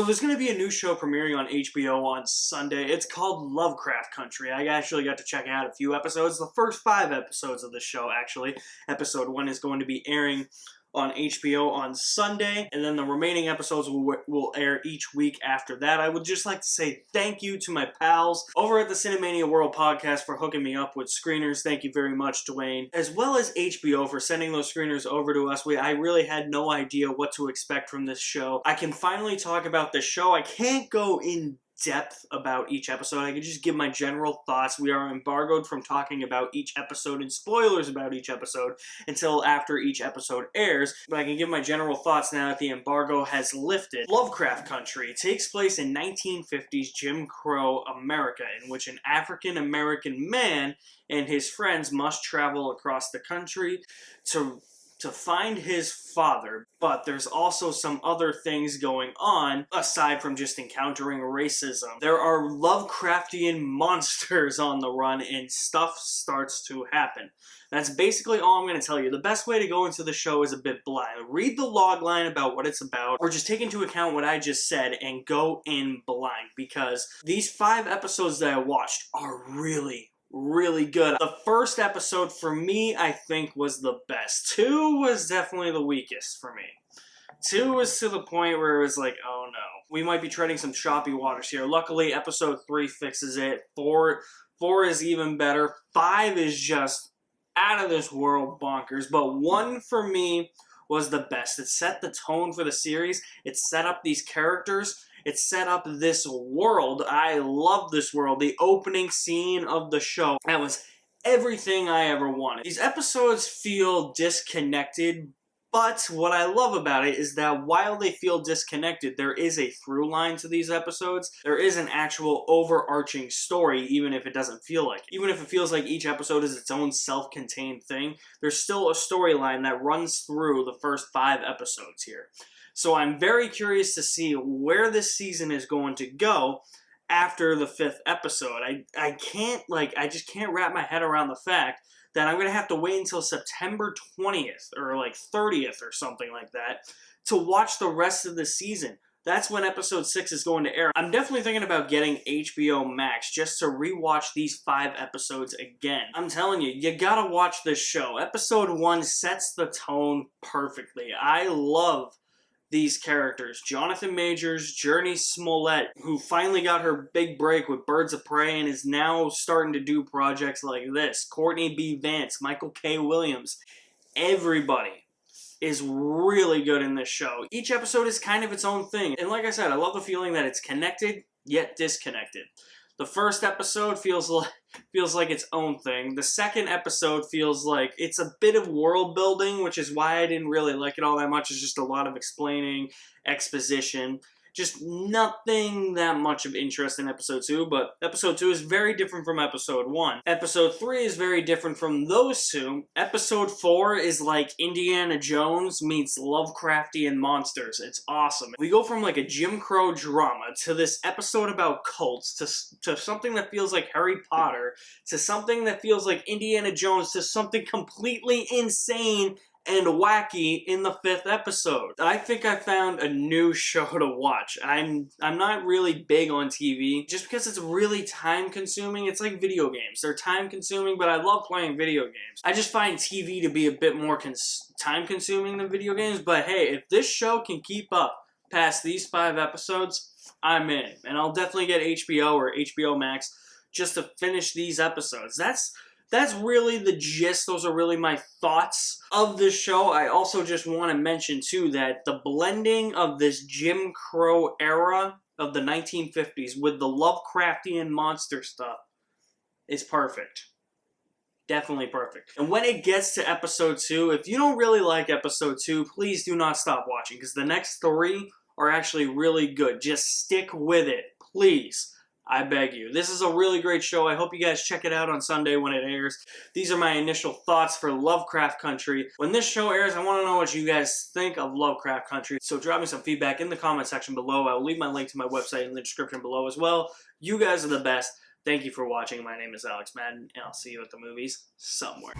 So there's going to be a new show premiering on HBO on Sunday. It's called Lovecraft Country. I actually got to check out a few episodes. The first 5 episodes of the show, actually. Episode 1 is going to be airing on HBO on Sunday, and then the remaining episodes will air each week after that. I would just like to say thank you to my pals over at the Cinemania World podcast for hooking me up with screeners. Thank you very much, Dwayne. As well as HBO for sending those screeners over to us. I really had no idea what to expect from this show. I can finally talk about the show. I can't go in depth about each episode. I can just give my general thoughts. We are embargoed from talking about each episode and spoilers about each episode until after each episode airs, but I can give my general thoughts now that the embargo has lifted. Lovecraft Country takes place in 1950s Jim Crow America, in which an African-American man and his friends must travel across the country to find his father, but there's also some other things going on aside from just encountering racism. There are Lovecraftian monsters on the run and stuff starts to happen. That's basically all I'm going to tell you. The best way to go into the show is a bit blind. Read the logline about what it's about, or just take into account what I just said and go in blind, because these 5 episodes that I watched are really good. The first episode for me, I think, was the best. 2 was definitely the weakest for me. 2 was to the point where it was like, oh no, we might be treading some choppy waters here. Luckily, episode 3 fixes it. 4 is even better. 5 is just out of this world bonkers. But 1 for me was the best. It set the tone for the series. It set up these characters. It set up this world. I love this world. The opening scene of the show, that was everything I ever wanted. These episodes feel disconnected, but what I love about it is that while they feel disconnected, there is a through line to these episodes. There is an actual overarching story, even if it doesn't feel like it. Even if it feels like each episode is its own self-contained thing, there's still a storyline that runs through the first 5 episodes here. So I'm very curious to see where this season is going to go after the 5th episode. I just can't wrap my head around the fact that I'm going to have to wait until September 20th or like 30th or something like that to watch the rest of the season. That's when episode 6 is going to air. I'm definitely thinking about getting HBO Max just to rewatch these 5 episodes again. I'm telling you, you gotta watch this show. Episode 1 sets the tone perfectly. I love these characters. Jonathan Majors, Journey Smollett, who finally got her big break with Birds of Prey and is now starting to do projects like this. Courtney B. Vance, Michael K. Williams. Everybody is really good in this show. Each episode is kind of its own thing. And like I said, I love the feeling that it's connected, yet disconnected. The first episode feels like its own thing. The second episode feels like it's a bit of world building, which is why I didn't really like it all that much. It's just a lot of explaining, exposition. Just nothing that much of interest in episode 2, but episode 2 is very different from episode 1. Episode 3 is very different from those 2. Episode 4 is like Indiana Jones meets Lovecraftian monsters. It's awesome. We go from like a Jim Crow drama to this episode about cults to something that feels like Harry Potter to something that feels like Indiana Jones to something completely insane and wacky in the 5th episode. I think I found a new show to watch. I'm not really big on TV, just because it's really time-consuming. It's like video games. They're time-consuming, but I love playing video games. I just find TV to be a bit more time-consuming than video games, but hey, if this show can keep up past these 5 episodes, I'm in. And I'll definitely get HBO or HBO Max just to finish these episodes. That's really the gist. Those are really my thoughts of this show. I also just want to mention, too, that the blending of this Jim Crow era of the 1950s with the Lovecraftian monster stuff is perfect. Definitely perfect. And when it gets to episode 2, if you don't really like episode 2, please do not stop watching, because the next 3 are actually really good. Just stick with it, please. I beg you. This is a really great show. I hope you guys check it out on Sunday when it airs. These are my initial thoughts for Lovecraft Country. When this show airs, I want to know what you guys think of Lovecraft Country. So drop me some feedback in the comment section below. I will leave my link to my website in the description below as well. You guys are the best. Thank you for watching. My name is Alex Madden, and I'll see you at the movies somewhere.